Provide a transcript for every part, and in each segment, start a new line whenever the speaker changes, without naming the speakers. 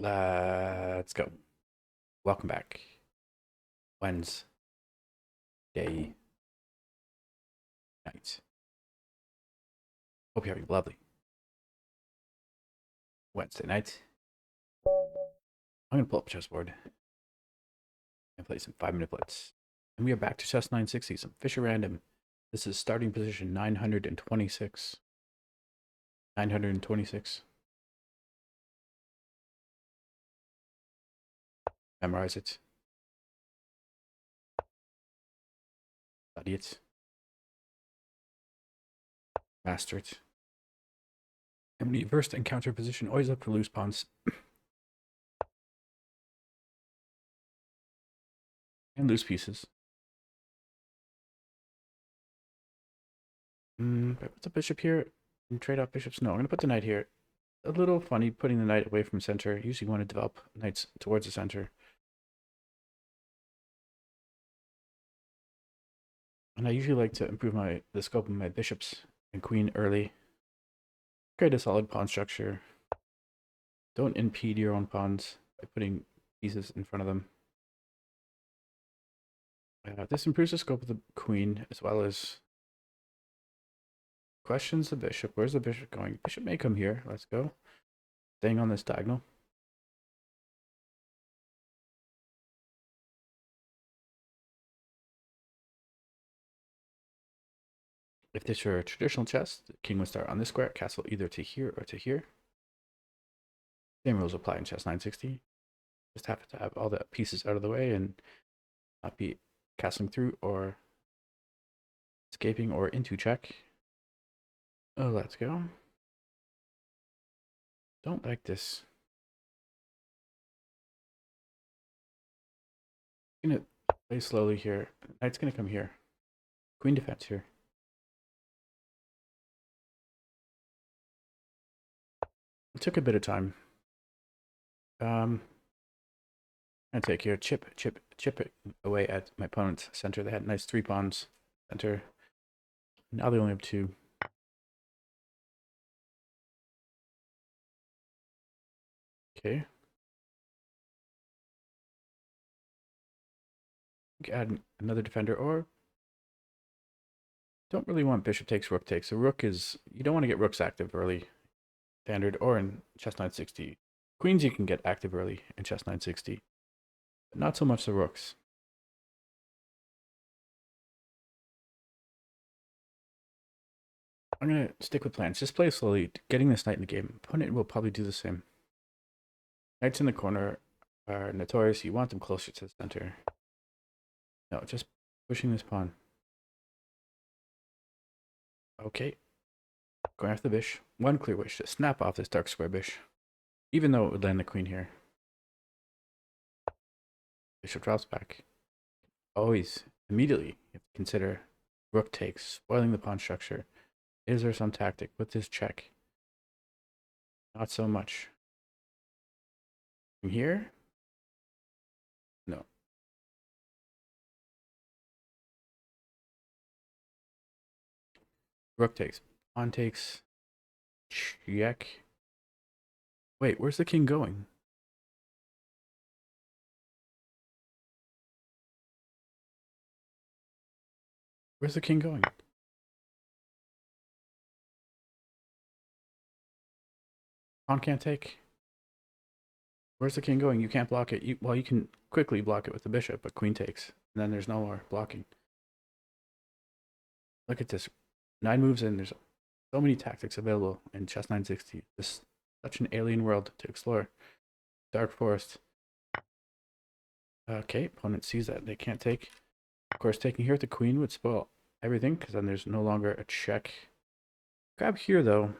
Let's go. Welcome back. Wednesday night. Hope you're having a lovely Wednesday night. I'm going to pull up a chessboard and play some 5-minute blitz. And we are back to chess 960, some Fischer random. This is starting position 926. 926. Memorize it. Study it. Master it. And when you first encounter position, always look for loose pawns. And loose pieces. Put the bishop here and trade off bishops. No, I'm going to put the knight here. A little funny putting the knight away from center. Usually want to develop knights towards the center. And I usually like to improve the scope of my bishops and queen early. Create a solid pawn structure. Don't impede your own pawns by putting pieces in front of them. This improves the scope of the queen as well as questions the bishop. Where's the bishop going? Bishop may come here. Let's go. Staying on this diagonal. If this were traditional chess, the king would start on this square, castle either to here or to here. Same rules apply in chess 960. Just have to have all the pieces out of the way and not be castling through or escaping or into check. Oh, let's go. Don't like this. I'm gonna play slowly here. Knight's gonna come here. Queen defense here. It took a bit of time. I take here, chip it away at my opponent's center. They had nice 3 pawns center. Now they only have 2. Okay. Add another defender, or don't really want bishop takes, rook takes. The rook is, you don't want to get rooks active early, standard, or in chess 960. Queens you can get active early in chess 960, but not so much the rooks. I'm going to stick with plans. Just play slowly, getting this knight in the game. Opponent will probably do the same. Knights in the corner are notorious. You want them closer to the center. No, just pushing this pawn. Okay. Going after the bish. One clear wish to snap off this dark square bish. Even though it would land the queen here. Bishop drops back. Always, immediately, you have to consider rook takes, spoiling the pawn structure. Is there some tactic with this check? Not so much. From here? No. Rook takes. Pawn takes. Check. Wait, where's the king going? Where's the king going? Pawn can't take. Where's the king going? You can't block it. Well, you can quickly block it with the bishop, but queen takes. And then there's no more blocking. Look at this. 9 moves in. There's so many tactics available in chess 960. This is such an alien world to explore. Dark forest. Okay, opponent sees that they can't take. Of course, taking here with the queen would spoil everything, because then there's no longer a check. Grab here, though.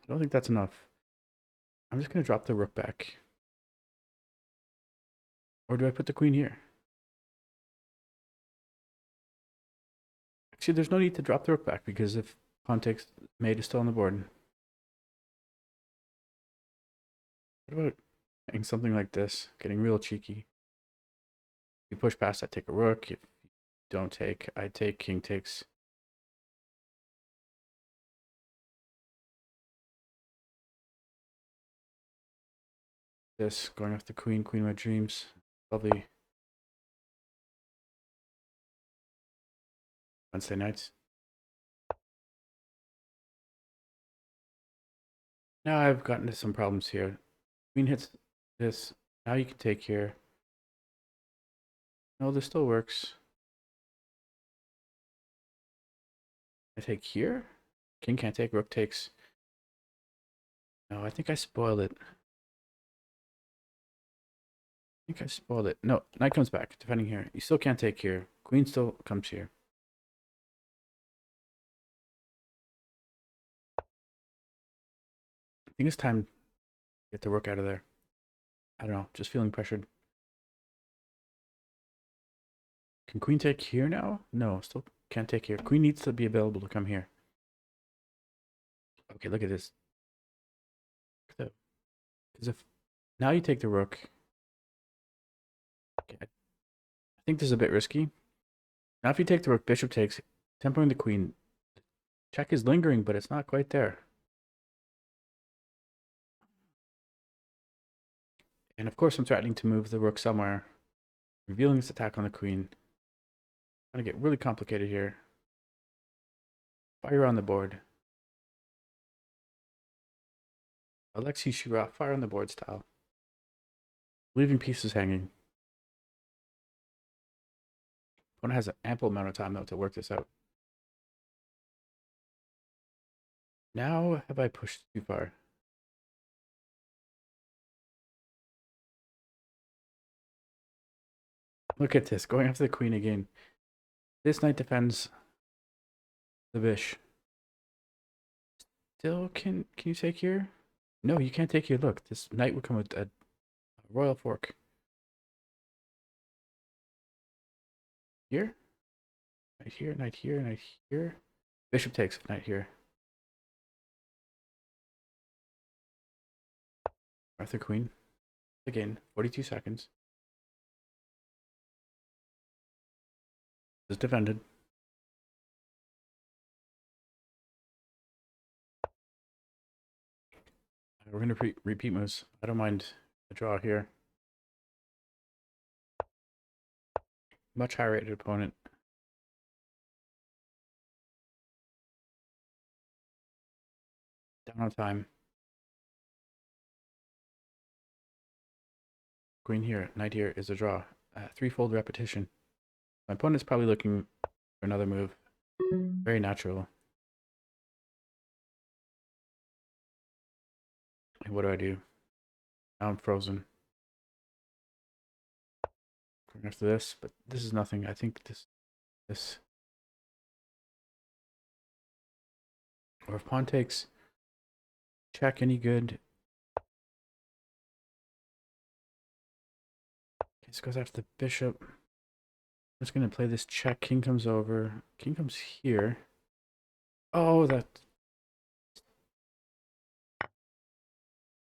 I don't think that's enough. I'm just going to drop the rook back. Or do I put the queen here? Actually, there's no need to drop the rook back, because if pawn takes, mate is still on the board. What about getting something like this? Getting real cheeky. If you push past, I take a rook. If you don't take, I take, king takes. This going off the queen, queen of my dreams. Lovely Wednesday nights. Now I've gotten into some problems here. Queen hits this. Now you can take here. No, this still works. I take here. King can't take. Rook takes. No, I think I spoiled it. I think I spoiled it. No, knight comes back. Defending here. You still can't take here. Queen still comes here. I think it's time to get the rook out of there. I don't know. Just feeling pressured. Can queen take here now? No, still can't take here. Queen needs to be available to come here. Okay, look at this. Because if now you take the rook. Okay, I think this is a bit risky. Now if you take the rook, bishop takes, tempoing the queen. Check is lingering, but it's not quite there. And of course I'm threatening to move the rook somewhere. Revealing this attack on the queen. Gonna get really complicated here. Fire on the board. Alexei Shirov, fire on the board style. Leaving pieces hanging. Opponent has an ample amount of time though to work this out. Now have I pushed too far? Look at this, going after the queen again. This knight defends the bish. Still, can you take here? No, you can't take here. Look, this knight would come with a royal fork. Here? Knight here, knight here, knight here. Bishop takes, knight here. Arthur queen. Again, 42 seconds. Is defended. We're going to repeat moves. I don't mind a draw here. Much higher rated opponent. Down on time. Queen here, knight here is a draw. Threefold repetition. My opponent's probably looking for another move. Very natural. And what do? Now I'm frozen. Going after this, but this is nothing. I think this. Or if pawn takes check, any good. This goes after the bishop. I'm just gonna play this check. King comes over. King comes here. Oh, that.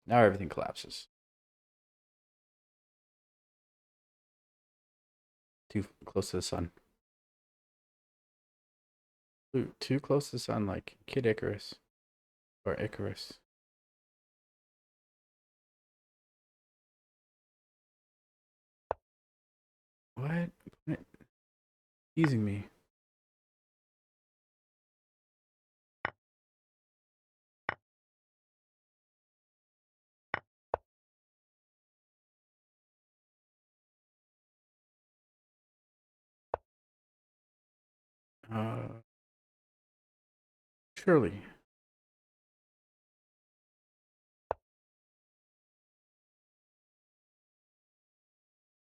Now everything collapses. Too close to the sun. Ooh, too close to the sun, like Kid Icarus. Or Icarus. What? Teasing me. Surely.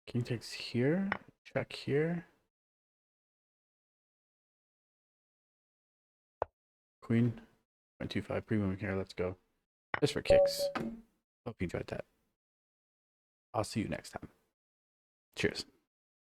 King takes here. Check here. Queen. 0.25 pre-moving here. Let's go. Just for kicks. Hope you enjoyed that. I'll see you next time. Cheers.